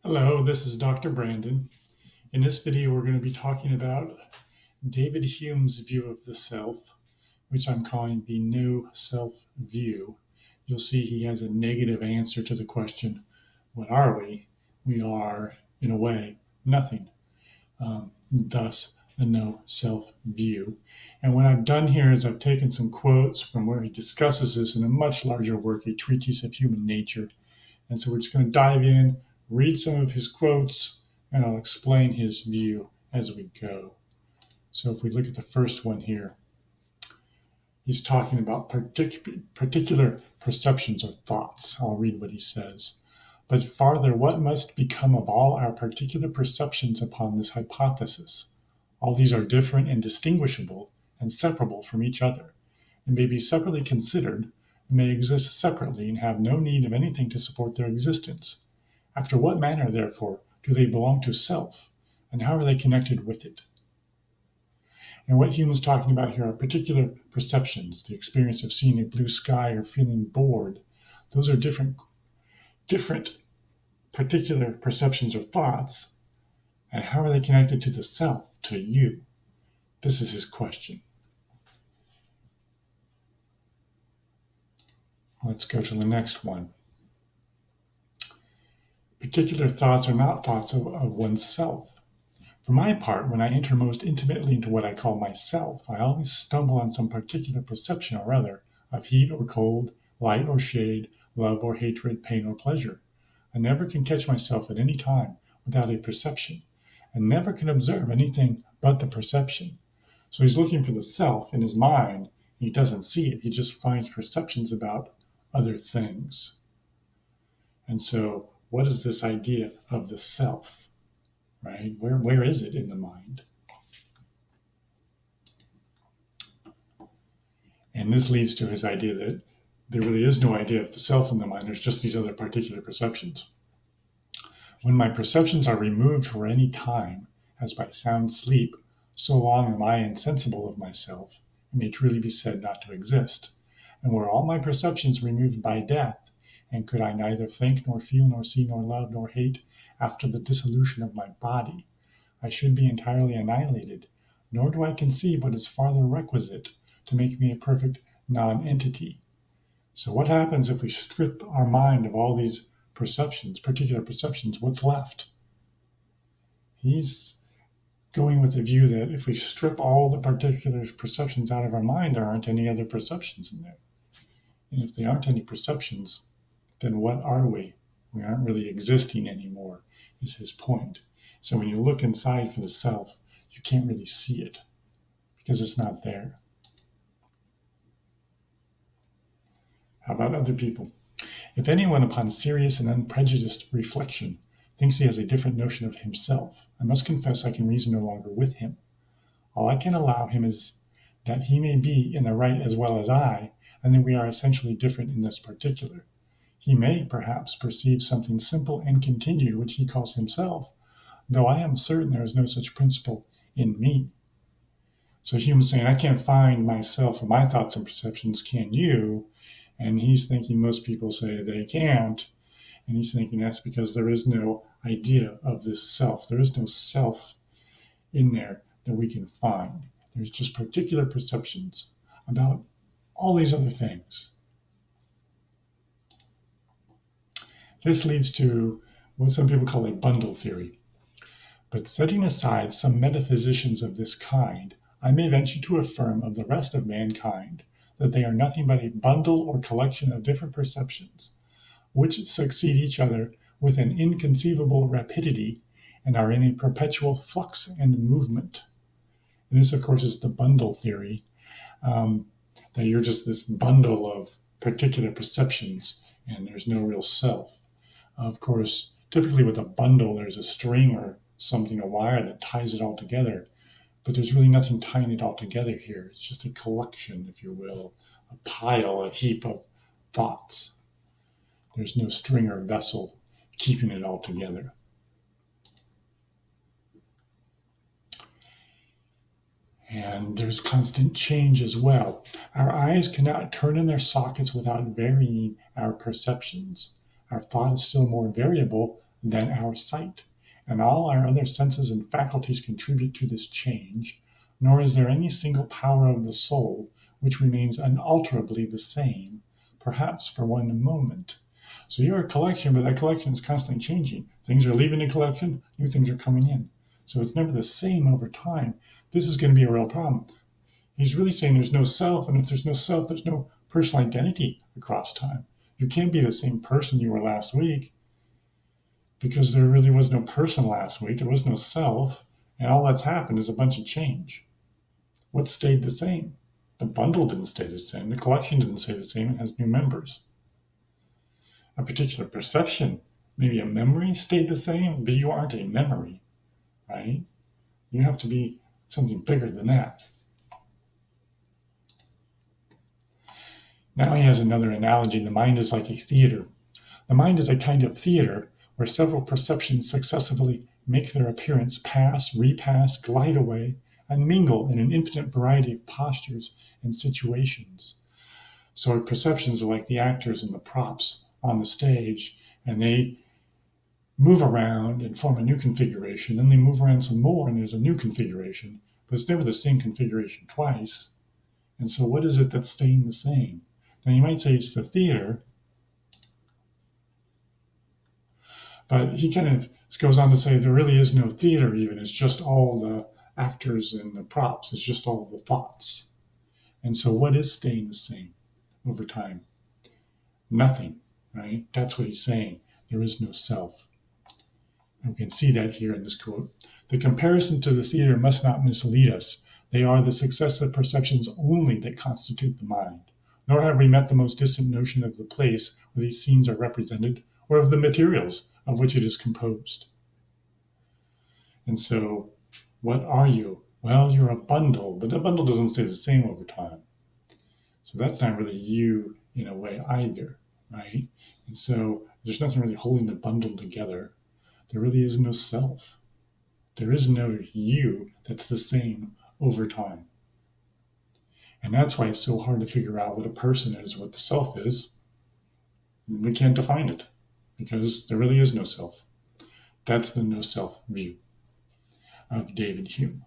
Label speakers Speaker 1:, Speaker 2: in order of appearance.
Speaker 1: Hello, this is Dr. Brandon. In this video, we're going to be talking about David Hume's view of the self, which I'm calling the no self view. You'll see he has a negative answer to the question, what are we? We are, in a way, nothing. Thus, the no self view. And what I've done here is I've taken some quotes from where he discusses this in a much larger work, A Treatise of Human Nature. And so we're just going to dive in, read some of his quotes, and I'll explain his view as we go. So if we look at the first one here, he's talking about particular perceptions or thoughts. I'll read what he says. But farther, what must become of all our particular perceptions upon this hypothesis? All these are different and distinguishable and separable from each other, and may be separately considered, may exist separately and have no need of anything to support their existence. After what manner, therefore, do they belong to self, and how are they connected with it? And what Hume is talking about here are particular perceptions, the experience of seeing a blue sky or feeling bored. Those are different particular perceptions or thoughts, and how are they connected to the self, to you? This is his question. Let's go to the next one. Particular thoughts are not thoughts of oneself. For my part, when I enter most intimately into what I call myself, I always stumble on some particular perception or other of heat or cold, light or shade, love or hatred, pain or pleasure. I never can catch myself at any time without a perception, and never can observe anything but the perception. So he's looking for the self in his mind. He doesn't see it. He just finds perceptions about other things. And so what is this idea of the self, right? Where is it in the mind? And this leads to his idea that there really is no idea of the self in the mind. There's just these other particular perceptions. When my perceptions are removed for any time, as by sound sleep, so long am I insensible of myself, it may truly be said not to exist. And were all my perceptions removed by death, and could I neither think, nor feel, nor see, nor love, nor hate after the dissolution of my body, I should be entirely annihilated, nor do I conceive what is farther requisite to make me a perfect non-entity. So what happens if we strip our mind of all these perceptions, particular perceptions? What's left? He's going with the view that if we strip all the particular perceptions out of our mind, there aren't any other perceptions in there. And if there aren't any perceptions, then what are we? We aren't really existing anymore, is his point. So when you look inside for the self, you can't really see it because it's not there. How about other people? If anyone, upon serious and unprejudiced reflection, thinks he has a different notion of himself, I must confess I can reason no longer with him. All I can allow him is that he may be in the right as well as I, and that we are essentially different in this particular. He may, perhaps, perceive something simple and continued which he calls himself, though I am certain there is no such principle in me. So Hume's saying, I can't find myself or my thoughts and perceptions, can you? And he's thinking most people say they can't. And he's thinking that's because there is no idea of this self. There is no self in there that we can find. There's just particular perceptions about all these other things. This leads to what some people call a bundle theory. But setting aside some metaphysicians of this kind, I may venture to affirm of the rest of mankind that they are nothing but a bundle or collection of different perceptions, which succeed each other with an inconceivable rapidity and are in a perpetual flux and movement. And this, of course, is the bundle theory, that you're just this bundle of particular perceptions and there's no real self. Of course, typically with a bundle, there's a string or something, a wire that ties it all together. But there's really nothing tying it all together here. It's just a collection, if you will, a pile, a heap of thoughts. There's no string or vessel keeping it all together. And there's constant change as well. Our eyes cannot turn in their sockets without varying our perceptions. Our thought is still more variable than our sight, and all our other senses and faculties contribute to this change, nor is there any single power of the soul which remains unalterably the same, perhaps for one moment. So you're a collection, but that collection is constantly changing. Things are leaving the collection, new things are coming in. So it's never the same over time. This is going to be a real problem. He's really saying there's no self, and if there's no self, there's no personal identity across time. You can't be the same person you were last week because there really was no person last week. There was no self, and all that's happened is a bunch of change. What stayed the same? The bundle didn't stay the same. The collection didn't stay the same. It has new members. A particular perception, maybe a memory, stayed the same, but you aren't a memory, right? You have to be something bigger than that. Now he has another analogy. The mind is like a theater. The mind is a kind of theater where several perceptions successively make their appearance, pass, repass, glide away, and mingle in an infinite variety of postures and situations. So perceptions are like the actors and the props on the stage, and they move around and form a new configuration. Then they move around some more, and there's a new configuration, but it's never the same configuration twice. And so what is it that's staying the same? Now you might say it's the theater, but he kind of goes on to say there really is no theater even. It's just all the actors and the props. It's just all the thoughts. And so what is staying the same over time? Nothing, right? That's what he's saying. There is no self. And we can see that here in this quote. The comparison to the theater must not mislead us. They are the successive perceptions only that constitute the mind. Nor have we met the most distant notion of the place where these scenes are represented, or of the materials of which it is composed. And so, what are you? Well, you're a bundle, but the bundle doesn't stay the same over time. So that's not really you in a way either, right? And so there's nothing really holding the bundle together. There really is no self. There is no you that's the same over time. And that's why it's so hard to figure out what a person is, what the self is. We can't define it because there really is no self. That's the no self view of David Hume.